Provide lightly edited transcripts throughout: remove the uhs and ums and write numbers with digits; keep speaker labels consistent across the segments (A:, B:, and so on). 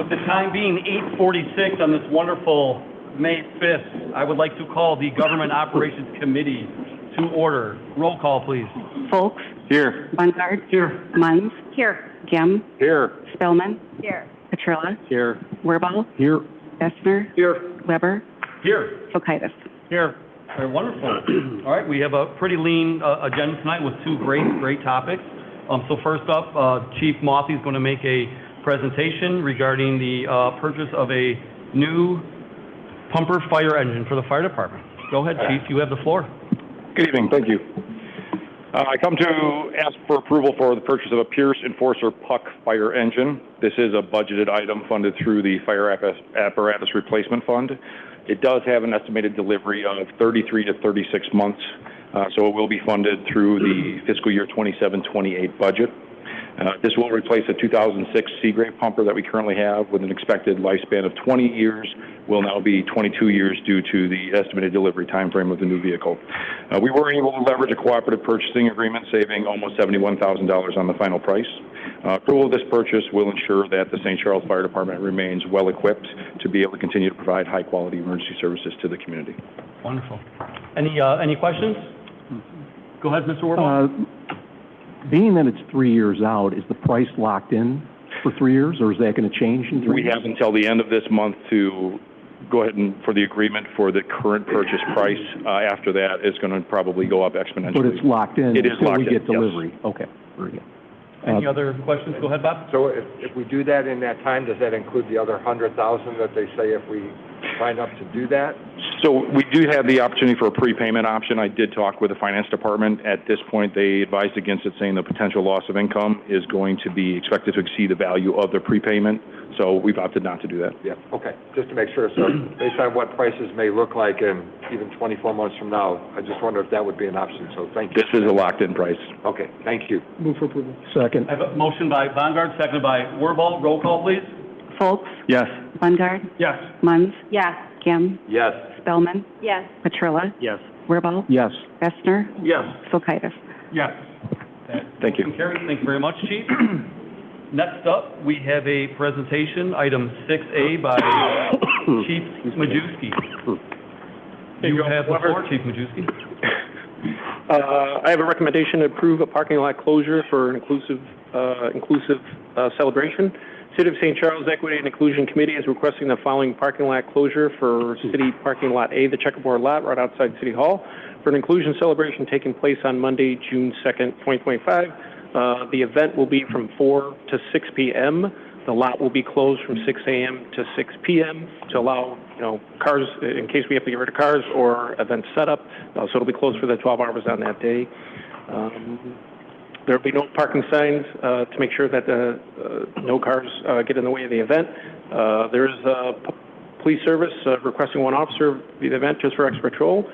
A: With the time being 8:46 on this wonderful May 5th, I would like to call the Government Operations Committee to order. Roll call, please.
B: Folks.
C: Here.
B: Bungard.
A: Here.
B: Munns.
D: Here.
B: Gem.
C: Here.
B: Spellman.
D: Here.
B: Petrilla.
C: Here.
B: Werball.
C: Here.
B: Essner.
A: Here.
B: Weber.
A: Here.
B: Fokaitis.
A: Here. Very wonderful. All right, we have a pretty lean agenda tonight with two great topics. So first up, Chief Mothey is going to make a presentation regarding the purchase of a new pumper fire engine for the fire department. Go ahead, Chief, you have the floor.
C: Good evening, thank you. I come to ask for approval for the purchase of a Pierce Enforcer Puck fire engine. This is a budgeted item funded through the Fire Apparatus Replacement Fund. It does have an estimated delivery of 33 to 36 months, so it will be funded through the fiscal year 27-28 budget. This will replace a 2006 Seagrave pumper that we currently have with an expected lifespan of 20 years, will now be 22 years due to the estimated delivery time frame of the new vehicle. We were able to leverage a cooperative purchasing agreement, saving almost $71,000 on the final price. Approval of this purchase will ensure that the St. Charles Fire Department remains well equipped to be able to continue to provide high quality emergency services to the community.
A: Wonderful. Any questions? Go ahead, Mr. Warbaugh.
E: Being that it's 3 years out, is the price locked in for 3 years, or is that going to change in 3 years?
C: We have until the end of this month to go ahead and for the agreement for the current purchase price. After that, it's going to probably go up exponentially.
E: But it's locked in
C: it is
E: until
C: locked
E: we get
C: in,
E: delivery.
C: Yes.
E: Okay, very good.
A: Any other questions? Go ahead, Bob.
F: So if we do that in that time, does that include the other 100,000 that they say if we sign up to do that?
C: So we do have the opportunity for a prepayment option. I did talk with the finance department. At this point, they advised against it, saying the potential loss of income is going to be expected to exceed the value of the prepayment. So we've opted not to do that.
F: Yeah, okay. Just to make sure. So based on what prices may look like in even 24 months from now, I just wonder if that would be an option. So thank you.
C: This is a locked-in price.
F: Okay, thank you.
E: Move for approval. Second.
A: I have a motion by Bongard, seconded by Werball. Roll call, please.
B: Folks.
C: Yes.
B: Bungard.
A: Yes.
B: Munns.
D: Yes.
B: Gem.
F: Yes.
B: Spellman.
D: Yes.
B: Petrilla.
C: Yes.
B: Werball.
E: Yes.
B: Essner.
A: Yes.
B: Fokaitis.
A: Yes.
C: Thank you.
A: Carrie, thank you very much, Chief. Next up, we have a presentation, item 6A by Chief Majewski. You have the floor, Chief Majewski.
G: I have a recommendation to approve a parking lot closure for an inclusive celebration. City of St. Charles Equity and Inclusion Committee is requesting the following parking lot closure for City Parking Lot A, the checkerboard lot right outside City Hall, for an inclusion celebration taking place on Monday, June 2nd, 2025. The event will be from 4 to 6 p.m. The lot will be closed from 6 a.m. to 6 p.m. to allow, cars, in case we have to get rid of cars or event setup. So it'll be closed for the 12 hours on that day. There will be no parking signs to make sure that no cars get in the way of the event. There is a police service requesting one officer via the event just for extra patrol.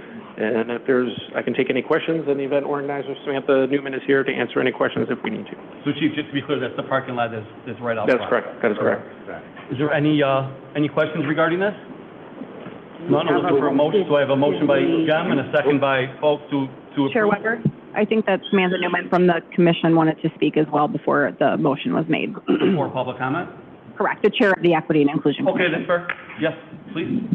G: And if I can take any questions, and the event organizer, Samantha Newman, is here to answer any questions if we need to.
A: So, Chief, just to be clear, that's the parking lot that's right out
G: That's
A: front.
G: correct. That is correct.
A: Is there any questions regarding this? None. I'm looking for a motion. So I have a motion by Gem and a second by Folks to approve.
D: Chair Weber, I think that Samantha Newman from the commission wanted to speak as well before the motion was made.
A: Before public comment?
D: Correct. The chair of the Equity and Inclusion Commission.
A: Okay, that's fair. Yes, please.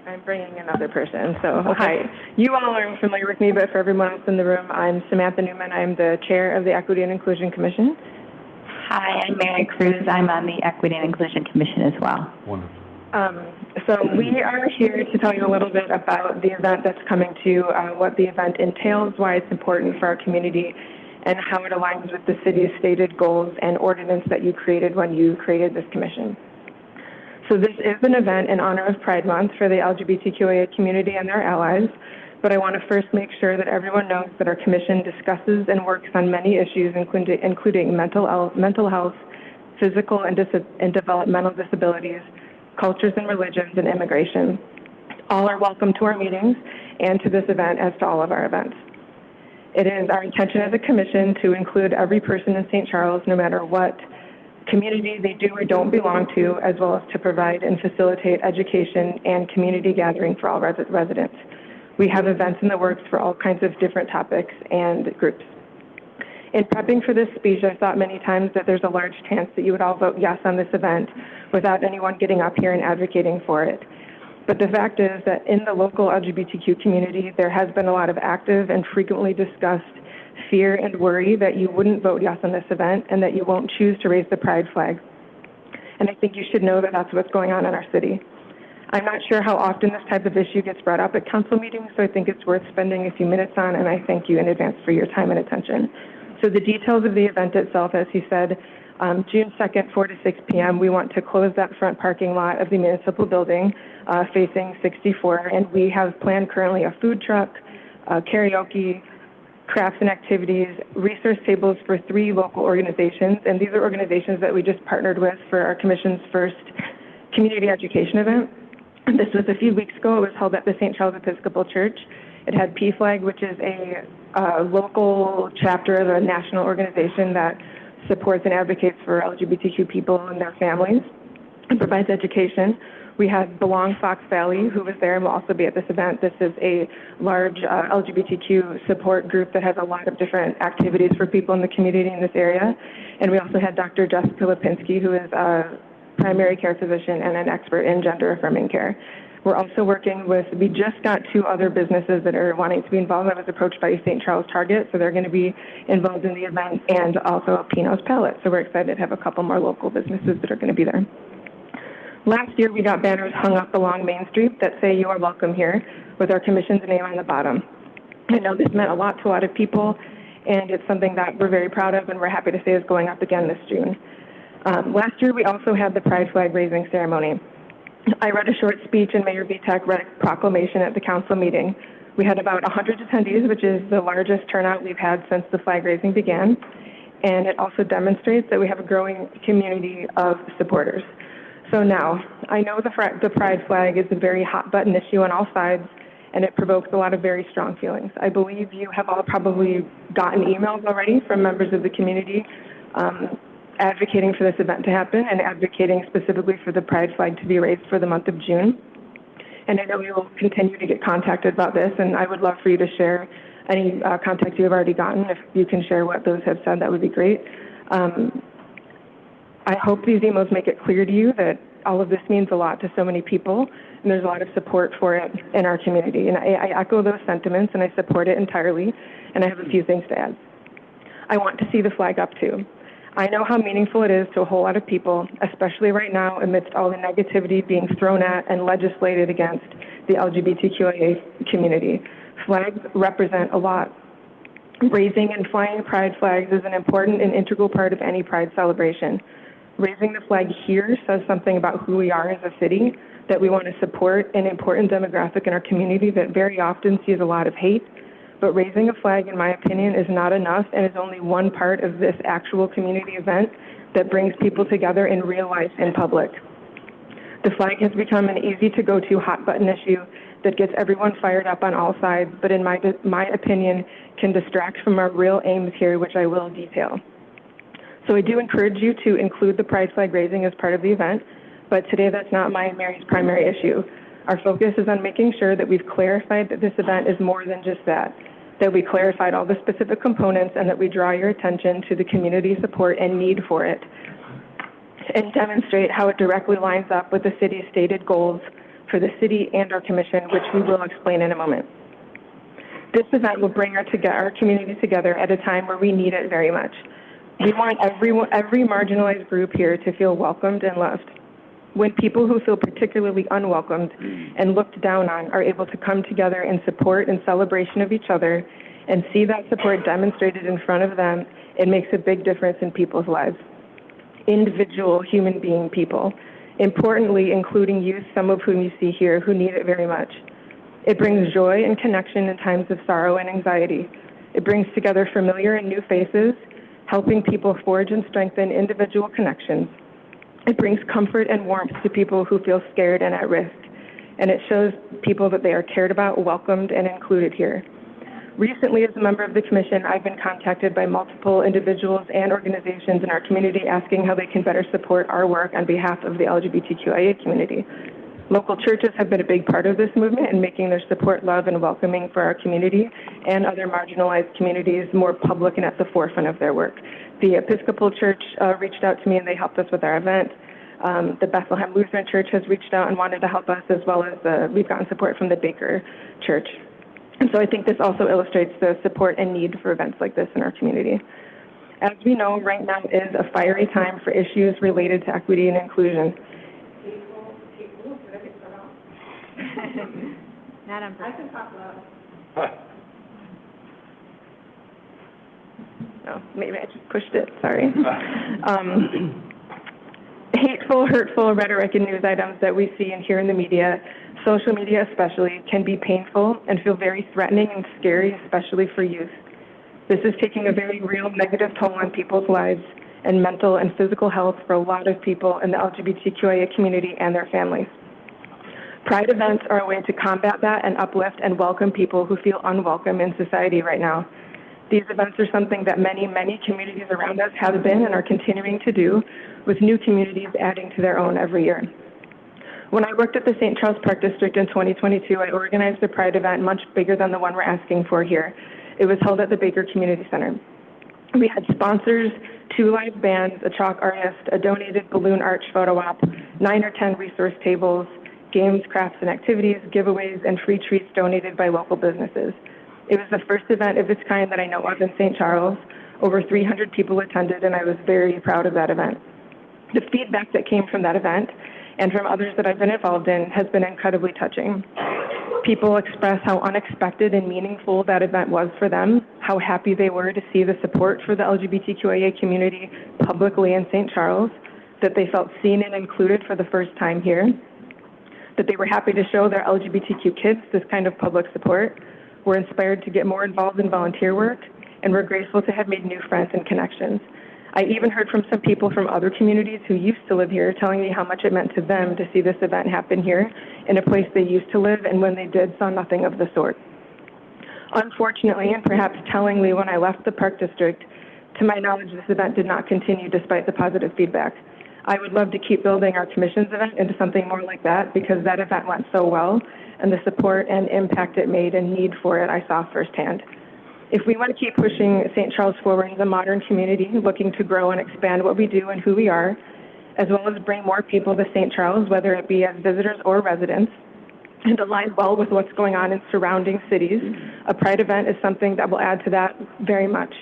H: I'm bringing another person. So, hi. You all are familiar with me, but for everyone else in the room, I'm Samantha Newman. I'm the chair of the Equity and Inclusion Commission.
B: Hi, I'm Mary Cruz. I'm on the Equity and Inclusion Commission as well.
A: Wonderful.
H: So we are here to tell you a little bit about the event that's coming to, what the event entails, why it's important for our community, and how it aligns with the city's stated goals and ordinance that you created when you created this commission. So this is an event in honor of Pride Month for the LGBTQIA community and their allies, but I want to first make sure that everyone knows that our commission discusses and works on many issues, including mental health, physical and developmental disabilities, cultures and religions, and immigration. All are welcome to our meetings and to this event, as to all of our events. It is our intention as a commission to include every person in St. Charles, no matter what community they do or don't belong to, as well as to provide and facilitate education and community gathering for all residents. We have events in the works for all kinds of different topics and groups. In prepping for this speech, I thought many times that there's a large chance that you would all vote yes on this event without anyone getting up here and advocating for it. But the fact is that in the local LGBTQ community, there has been a lot of active and frequently discussed fear and worry that you wouldn't vote yes on this event and that you won't choose to raise the pride flag. And I think you should know that that's what's going on in our city. I'm not sure how often this type of issue gets brought up at council meetings, so I think it's worth spending a few minutes on, and I thank you in advance for your time and attention. So the details of the event itself, as he said, June 2nd, 4 to 6 p.m., we want to close that front parking lot of the municipal building facing 64, and we have planned currently a food truck, karaoke, crafts and activities, resource tables for 3 local organizations, and these are organizations that we just partnered with for our commission's first community education event. This was a few weeks ago. It was held at the St.Charles Episcopal Church. It had PFLAG, which is a local chapter of a national organization that supports and advocates for LGBTQ people and their families and provides education. We had Belong Fox Valley, who was there and will also be at this event. This is a large LGBTQ support group that has a lot of different activities for people in the community in this area. And we also had Dr. Jessica Lipinski, who is a primary care physician and an expert in gender-affirming care. We're also working with, we just got 2 other businesses that are wanting to be involved. I was approached by St. Charles Target, so they're going to be involved in the event, and also Pino's Palette. So we're excited to have a couple more local businesses that are going to be there. Last year, we got banners hung up along Main Street that say, "You are welcome here," with our commission's name on the bottom. I know this meant a lot to a lot of people, and it's something that we're very proud of, and we're happy to say is going up again this June. Last year, we also had the pride flag raising ceremony. I read a short speech, and Mayor Vitek read a proclamation at the council meeting. We had about 100 attendees, which is the largest turnout we've had since the flag raising began, and it also demonstrates that we have a growing community of supporters. So now, I know the pride flag is a very hot-button issue on all sides, and it provokes a lot of very strong feelings. I believe you have all probably gotten emails already from members of the community advocating for this event to happen and advocating specifically for the pride flag to be raised for the month of June. And I know you will continue to get contacted about this, and I would love for you to share any contacts you have already gotten. If you can share what those have said, that would be great. I hope these emails make it clear to you that all of this means a lot to so many people, and there's a lot of support for it in our community. And I echo those sentiments, and I support it entirely, and I have a few things to add. I want to see the flag up, too. I know how meaningful it is to a whole lot of people, especially right now amidst all the negativity being thrown at and legislated against the LGBTQIA community. Flags represent a lot. Raising and flying pride flags is an important and integral part of any pride celebration. Raising the flag here says something about who we are as a city, that we want to support an important demographic in our community that very often sees a lot of hate. But raising a flag, in my opinion, is not enough and is only one part of this actual community event that brings people together in real life in public. The flag has become an easy-to-go-to hot-button issue that gets everyone fired up on all sides, but in my opinion, can distract from our real aims here, which I will detail. So I do encourage you to include the pride flag raising as part of the event, but today that's not my and Mary's primary issue. Our focus is on making sure that we've clarified that this event is more than just that we clarified all the specific components and that we draw your attention to the community support and need for it, and demonstrate how it directly lines up with the city's stated goals for the city and our commission, which we will explain in a moment. This event will bring our community together at a time where we need it very much. We want every marginalized group here to feel welcomed and loved. When people who feel particularly unwelcomed and looked down on are able to come together in support and celebration of each other and see that support demonstrated in front of them, it makes a big difference in people's lives. Individual human being people. Importantly, including youth, some of whom you see here, who need it very much. It brings joy and connection in times of sorrow and anxiety. It brings together familiar and new faces, helping people forge and strengthen individual connections. It brings comfort and warmth to people who feel scared and at risk, and it shows people that they are cared about, welcomed, and included here. Recently, as a member of the Commission, I've been contacted by multiple individuals and organizations in our community asking how they can better support our work on behalf of the LGBTQIA community. Local churches have been a big part of this movement in making their support, love, and welcoming for our community and other marginalized communities more public and at the forefront of their work. The Episcopal Church reached out to me and they helped us with our event. The Bethlehem Lutheran Church has reached out and wanted to help us, as well as we've gotten support from the Baker Church. And so I think this also illustrates the support and need for events like this in our community. As we know, right now is a fiery time for issues related to equity and inclusion.
B: Not on purpose.
H: I can talk loud. No, maybe I just pushed it, sorry. Hateful, hurtful rhetoric and news items that we see and hear in the media, social media especially, can be painful and feel very threatening and scary, especially for youth. This is taking a very real negative toll on people's lives and mental and physical health for a lot of people in the LGBTQIA community and their families. Pride events are a way to combat that and uplift and welcome people who feel unwelcome in society right now. These events are something that many, many communities around us have been and are continuing to do, with new communities adding to their own every year. When I worked at the St. Charles Park District in 2022, I organized a Pride event much bigger than the one we're asking for here. It was held at the Baker Community Center. We had sponsors, 2 live bands, a chalk artist, a donated balloon arch photo op, 9 or 10 resource tables, games, crafts, and activities, giveaways, and free treats donated by local businesses. It was the first event of its kind that I know of in St. Charles. Over 300 people attended, and I was very proud of that event. The feedback that came from that event and from others that I've been involved in has been incredibly touching. People express how unexpected and meaningful that event was for them, how happy they were to see the support for the LGBTQIA community publicly in St. Charles, that they felt seen and included for the first time here, that they were happy to show their LGBTQ kids this kind of public support, were inspired to get more involved in volunteer work, and were grateful to have made new friends and connections. I even heard from some people from other communities who used to live here telling me how much it meant to them to see this event happen here in a place they used to live, and when they did, saw nothing of the sort. Unfortunately, and perhaps tellingly, when I left the Park District, to my knowledge, this event did not continue despite the positive feedback. I would love to keep building our commission's event into something more like that, because that event went so well, and the support and impact it made and need for it I saw firsthand. If we want to keep pushing St. Charles forward as a modern community looking to grow and expand what we do and who we are, as well as bring more people to St. Charles, whether it be as visitors or residents, and align well with what's going on in surrounding cities, a Pride event is something that will add to that very much.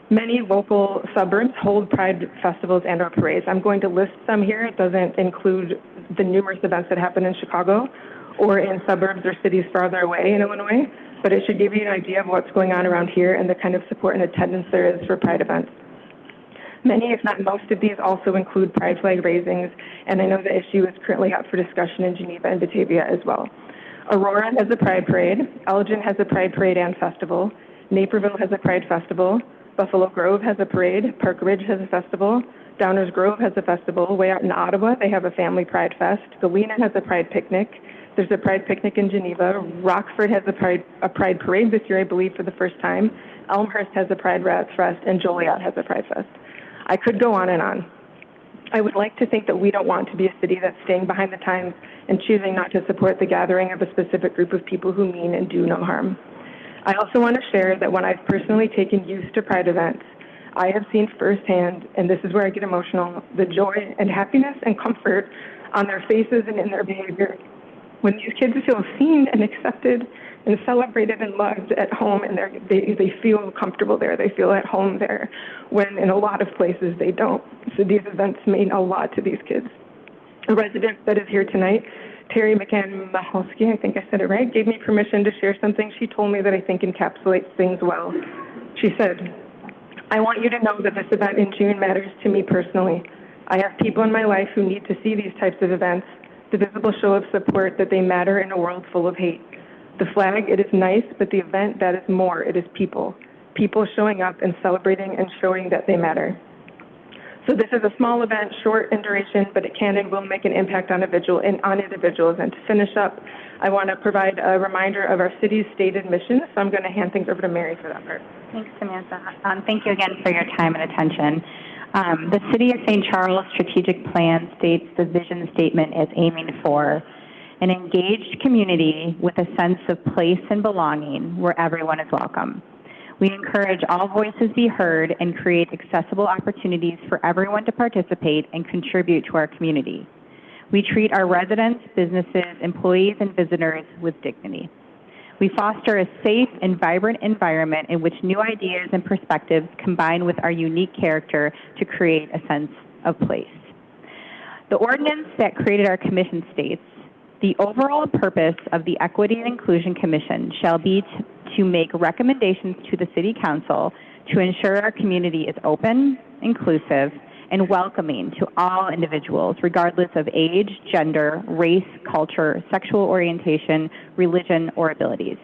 H: Many local suburbs hold Pride festivals and or parades. I'm going to list some here. It doesn't include the numerous events that happen in Chicago or in suburbs or cities farther away in Illinois, but it should give you an idea of what's going on around here and the kind of support and attendance there is for Pride events. Many, if not most of these, also include Pride flag raisings, and I know the issue is currently up for discussion in Geneva and Batavia as well. Aurora has a Pride parade, Elgin has a Pride parade and festival, Naperville has a Pride festival, Buffalo Grove has a parade, Park Ridge has a festival, Downers Grove has a festival, way out in Ottawa they have a family Pride fest, Galena has a Pride picnic, there's a Pride picnic in Geneva, Rockford has a Pride parade this year, I believe, for the first time, Elmhurst has a Pride Rats Fest, and Joliet has a Pride Fest. I could go on and on. I would like to think that we don't want to be a city that's staying behind the times and choosing not to support the gathering of a specific group of people who mean and do no harm. I also want to share that when I've personally taken youth to Pride events, I have seen firsthand, and this is where I get emotional, the joy and happiness and comfort on their faces and in their behavior. When these kids feel seen and accepted and celebrated and loved at home, and they feel comfortable there, they feel at home there, when in a lot of places they don't. So these events mean a lot to these kids. A resident that is here tonight, Terry McCann Maholsky, I think I said it right, gave me permission to share something she told me that I think encapsulates things well. She said, "I want you to know that this event in June matters to me personally. I have people in my life who need to see these types of events, the visible show of support that they matter in a world full of hate. The flag, it is nice, but the event, that is more. It is people. People showing up and celebrating and showing that they matter." So this is a small event, short in duration, but it can and will make an impact on individuals. And to finish up, I want to provide a reminder of our city's stated mission, so I'm going to hand things over to Mary for that part.
B: Thanks, Samantha. Thank you again for your time and attention. The City of St. Charles strategic plan states the vision statement is aiming for an engaged community with a sense of place and belonging where everyone is welcome. We encourage all voices be heard and create accessible opportunities for everyone to participate and contribute to our community. We treat our residents, businesses, employees, and visitors with dignity. We foster a safe and vibrant environment in which new ideas and perspectives combine with our unique character to create a sense of place. The ordinance that created our commission states, the overall purpose of the Equity and Inclusion Commission shall be to make recommendations to the City Council to ensure our community is open, inclusive, and welcoming to all individuals, regardless of age, gender, race, culture, sexual orientation, religion, or abilities.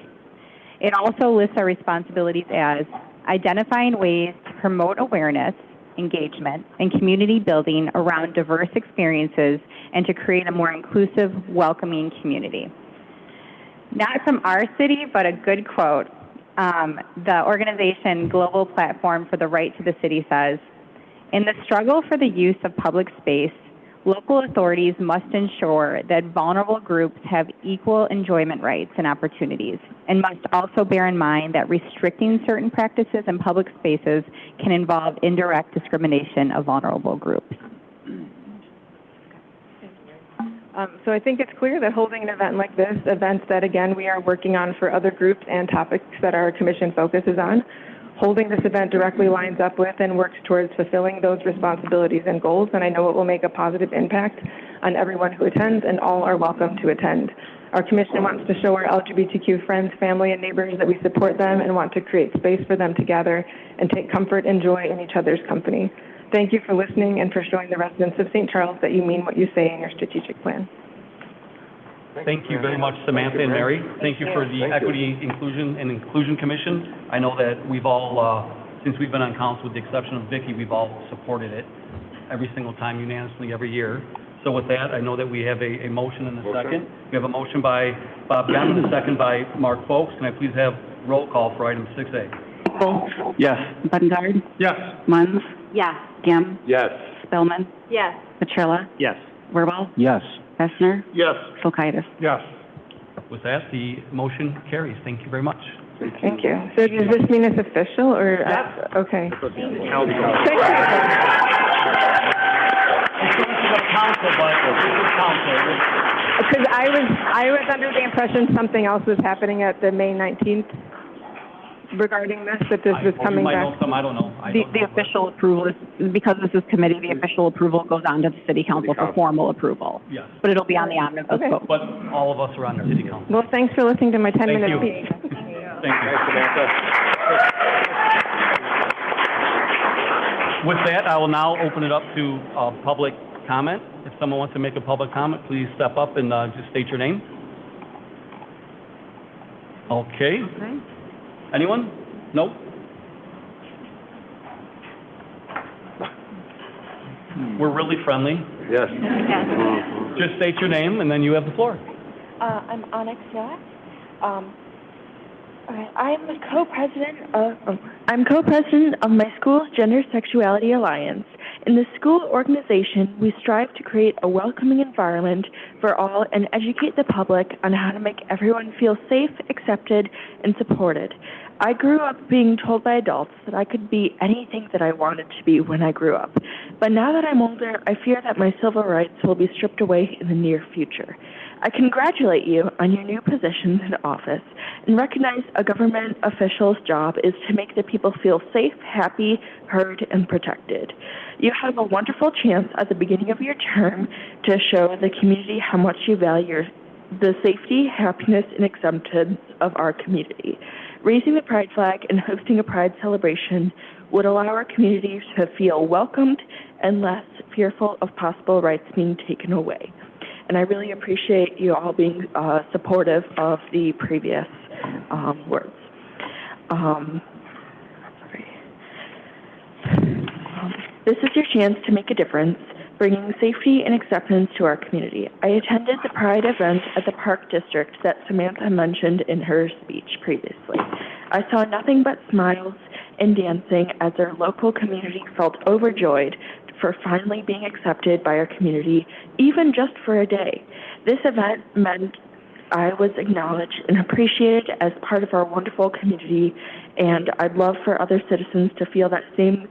B: It also lists our responsibilities as identifying ways to promote awareness, engagement, and community building around diverse experiences and to create a more inclusive, welcoming community. Not from our city, but a good quote. The organization Global Platform for the Right to the City says, "In the struggle for the use of public space, local authorities must ensure that vulnerable groups have equal enjoyment rights and opportunities, and must also bear in mind that restricting certain practices in public spaces can involve indirect discrimination of vulnerable groups."
H: So I think it's clear that holding an event like this, events that, again, we are working on for other groups and topics that our commission focuses on, holding this event directly lines up with and works towards fulfilling those responsibilities and goals, and I know it will make a positive impact on everyone who attends, and all are welcome to attend. Our commission wants to show our LGBTQ friends, family, and neighbors that we support them and want to create space for them to gather and take comfort and joy in each other's company. Thank you for listening and for showing the residents of St. Charles that you mean what you say in your strategic plan.
A: Thank you very much, Samantha and Mary. Thank you for the Equity, Inclusion Commission. I know that we've all, since we've been on council, with the exception of Vicki, we've all supported it every single time unanimously every year. So with that, I know that we have a motion and a second. We have a motion by Bob Gem and a second by Mark Folks. Can I please have roll call for item 6A?
D: Folks?
E: Yes.
D: Butengard?
C: Yes.
D: Munns?
B: Yes.
D: Gem?
F: Yes.
D: Spellman?
B: Yes.
D: Petrilla?
G: Yes.
D: Wirbel?
E: Yes.
D: Fessner?
C: Yes.
D: Folkaitis?
C: Yes.
A: With that, the motion carries. Thank you very much.
H: Thank you. So does this mean it's official, or?
A: Yes.
H: Okay.
A: Council, but council.
H: Because I was under the impression something else was happening at the May 19th regarding this, that this was coming
A: You might
H: back.
A: know some, I don't know.
D: The official approval is, because this is committee, the official approval goes on to the City Council for formal approval.
A: Yes,
D: But it'll be on the omnibus
H: Okay.
D: vote.
A: but all of us are on the city council.
H: Well, thanks for listening to my
A: Thank
H: 10-minute
A: you.
H: speech.
A: Thank you.
C: Thanks, Samantha.
A: With that, I will now open it up to public comment. If someone wants to make a public comment, please step up and just state your name. Okay. Anyone? Nope. We're really friendly.
F: Yes.
A: Just state your name and then you have the floor.
I: I'm Onyx Yacht. I'm the co-president of my school's Gender Sexuality Alliance. In the school organization, we strive to create a welcoming environment for all and educate the public on how to make everyone feel safe, accepted, and supported. I grew up being told by adults that I could be anything that I wanted to be when I grew up. But now that I'm older, I fear that my civil rights will be stripped away in the near future. I congratulate you on your new positions in office and recognize a government official's job is to make the people feel safe, happy, heard, and protected. You have a wonderful chance at the beginning of your term to show the community how much you value the safety, happiness, and acceptance of our community. Raising the pride flag and hosting a pride celebration would allow our community to feel welcomed and less fearful of possible rights being taken away. And I really appreciate you all being supportive of the previous words. This is your chance to make a difference, bringing safety and acceptance to our community. I attended the Pride event at the Park District that Samantha mentioned in her speech previously. I saw nothing but smiles and dancing as our local community felt overjoyed for finally being accepted by our community, even just for a day. This event meant I was acknowledged and appreciated as part of our wonderful community, and I'd love for other citizens to feel that same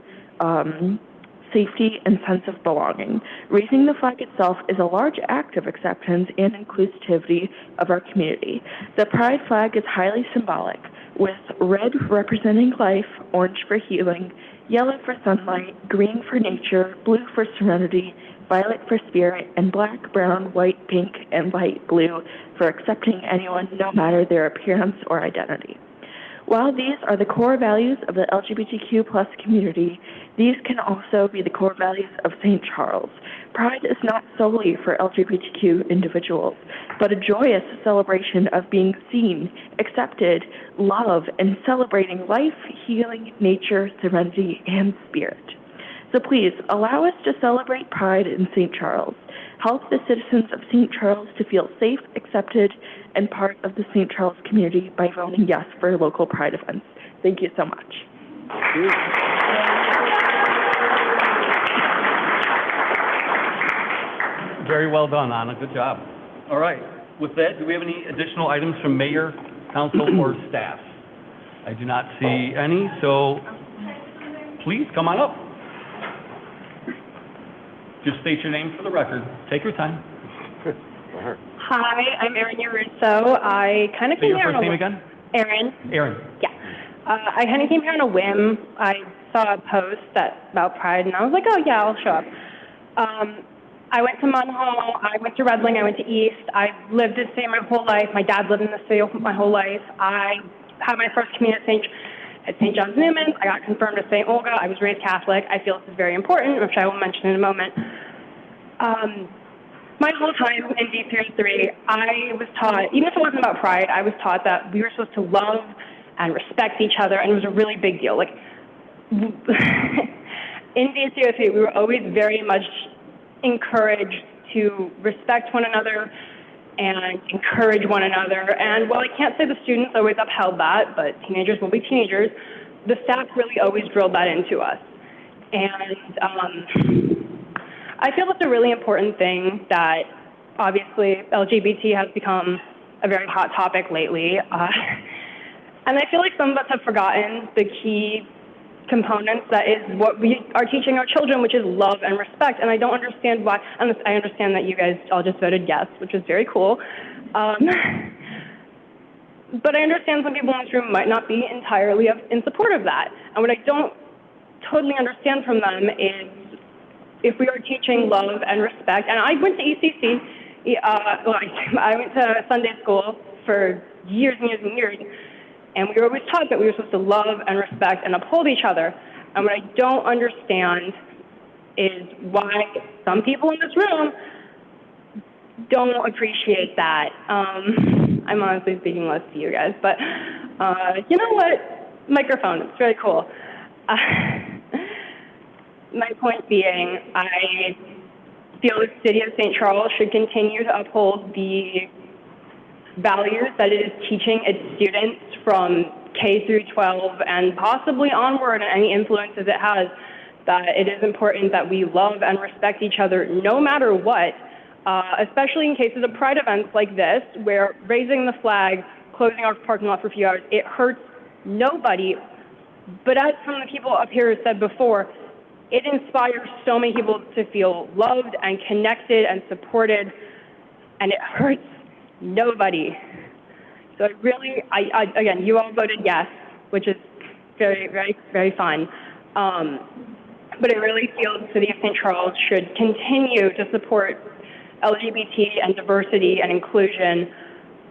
I: safety and sense of belonging. Raising the flag itself is a large act of acceptance and inclusivity of our community. The pride flag is highly symbolic, with red representing life, orange for healing, yellow for sunlight, green for nature, blue for serenity, violet for spirit, and black, brown, white, pink, and light blue for accepting anyone no matter their appearance or identity. While these are the core values of the LGBTQ+ community, these can also be the core values of St. Charles. Pride is not solely for LGBTQ individuals, but a joyous celebration of being seen, accepted, loved, and celebrating life, healing, nature, serenity, and spirit. So please, allow us to celebrate Pride in St. Charles. Help the citizens of St. Charles to feel safe, accepted, and part of the St. Charles community by voting yes for local Pride events. Thank you so much.
A: Very well done, Anna. Good job. All right. With that, do we have any additional items from mayor, council, or staff? I do not see any, so please come on up. Just state your name for the record. Take your time.
J: Hi, I'm Erin Yaruso. I kind of
A: Say
J: came
A: your
J: here
A: first
J: on
A: name
J: a
A: again?
J: Erin.
A: Erin.
J: Yeah. I kind of came here on a whim. I saw a post about Pride, and I was like, oh yeah, I'll show up. I went to Munhall. I went to Redling. I went to East. I've lived in the city my whole life. My dad lived in the city my whole life. I had my first communion at St. John's Newman's. I got confirmed at St. Olga. I was raised Catholic. I feel this is very important, which I will mention in a moment. My whole time in D303, I was taught, even if it wasn't about Pride, I was taught that we were supposed to love and respect each other, and it was a really big deal. Like, in D303, we were always very much encouraged to respect one another and encourage one another. And while I can't say the students always upheld that, but teenagers will be teenagers, the staff really always drilled that into us. And I feel it's a really important thing that obviously LGBT has become a very hot topic lately. And I feel like some of us have forgotten the key components that is what we are teaching our children, which is love and respect. And I don't understand why, and I understand that you guys all just voted yes, which is very cool. But I understand some people in this room might not be entirely in support of that. And what I don't totally understand from them is if we are teaching love and respect, and I went to ECC, I went to Sunday school for years and years and years, and we were always taught that we were supposed to love and respect and uphold each other. And what I don't understand is why some people in this room don't appreciate that. I'm honestly speaking less to you guys, but you know what? Microphone, it's very cool. My point being, I feel the city of St. Charles should continue to uphold the values that it is teaching its students from K through 12 and possibly onward, and any influences it has, that it is important that we love and respect each other no matter what, especially in cases of Pride events like this, where raising the flag, closing our parking lot for a few hours, it hurts nobody. But as some of the people up here said before, it inspires so many people to feel loved and connected and supported, and it hurts nobody. So I really, again, you all voted yes, which is very, very, very fun. But I really feel the city of St. Charles should continue to support LGBT and diversity and inclusion,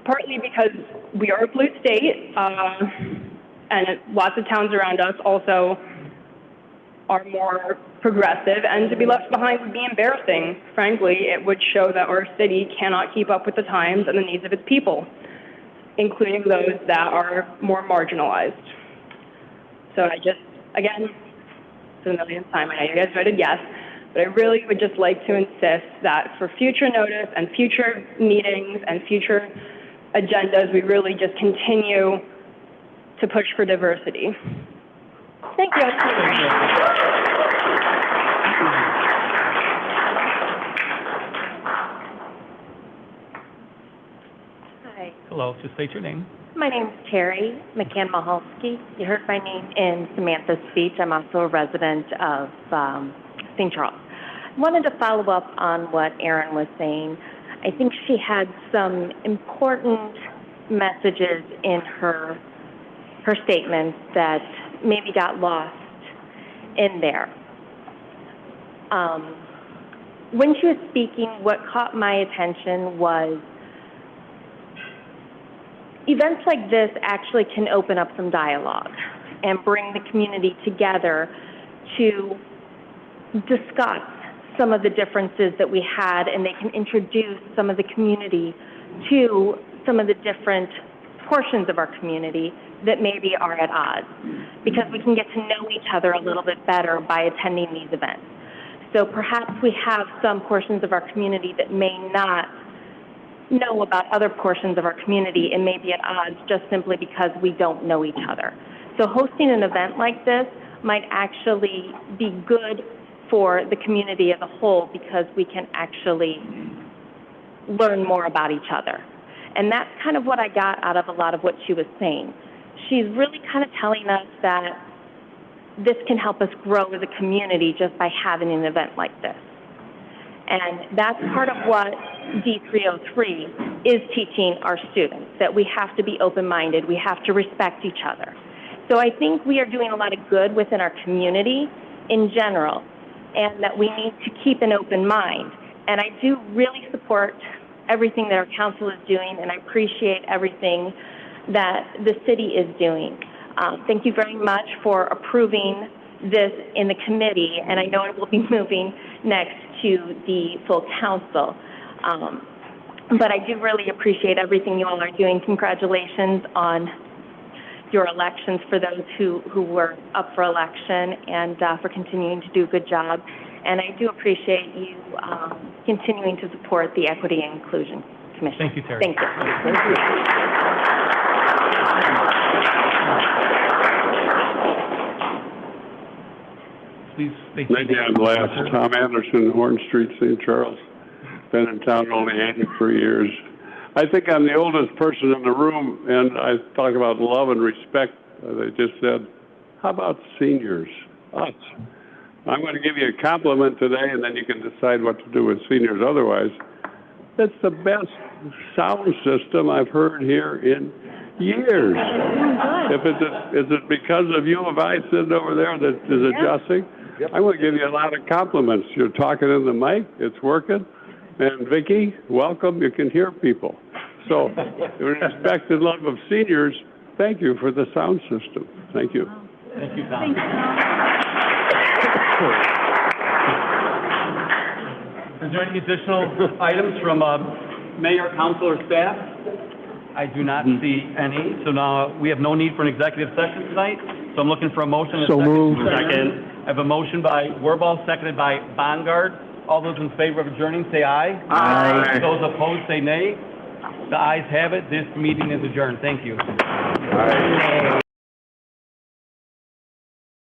J: partly because we are a blue state, and lots of towns around us also are more progressive, and to be left behind would be embarrassing. Frankly, it would show that our city cannot keep up with the times and the needs of its people, including those that are more marginalized. So I just, again, for the millionth time, I know you guys voted yes, but I really would just like to insist that for future notice and future meetings and future agendas, we really just continue to push for diversity. Thank you.
K: Hi,
A: Hello, just state your name.
K: my name's Terry McCann-Mahalski. You heard my name in Samantha's speech. I'm also a resident of St. Charles. I wanted to follow up on what Erin was saying. I think she had some important messages in her statements that maybe got lost in there. When she was speaking, what caught my attention was events like this actually can open up some dialogue and bring the community together to discuss some of the differences that we had, and they can introduce some of the community to some of the different portions of our community that maybe are at odds, because we can get to know each other a little bit better by attending these events. So perhaps we have some portions of our community that may not know about other portions of our community and may be at odds just simply because we don't know each other. So hosting an event like this might actually be good for the community as a whole, because we can actually learn more about each other. And that's kind of what I got out of a lot of what she was saying. She's really kind of telling us that this can help us grow as a community just by having an event like this. And that's part of what D303 is teaching our students, that we have to be open-minded, we have to respect each other. So I think we are doing a lot of good within our community in general, and that we need to keep an open mind. And I do really support everything that our council is doing, and I appreciate everything that the city is doing. Thank you very much for approving this in the committee, and I know it will be moving next to the full council. But I do really appreciate everything you all are doing. Congratulations on your elections for those who were up for election, and for continuing to do a good job. And I do appreciate you continuing to support the Equity and Inclusion Commission.
A: Thank you, Terry.
K: Thank you.
A: Please state your
L: Maybe
A: name.
L: I'm last. Tom Anderson, Horn Street, St. Charles. Been in town only 83 years. I think I'm the oldest person in the room, and I talk about love and respect. They just said, how about seniors, us? I'm going to give you a compliment today, and then you can decide what to do with seniors otherwise. It's the best sound system I've heard here in years. Is it because of U of I sitting over there that is adjusting? I'm going to give you a lot of compliments. You're talking in the mic, it's working. And Vicki, welcome, you can hear people. So, in respect and love of seniors, thank you for the sound system. Thank you.
A: Thank you, Tom. Is there any additional items from mayor, council, or staff? I do not see any. So now we have no need for an executive session tonight. So I'm looking for a motion.
E: So moved.
A: Second. I have a motion by Wirball, seconded by Bongard. All those in favor of adjourning, say aye.
E: Aye.
A: Those opposed, say nay. The ayes have it. This meeting is adjourned. Thank you.
F: All right.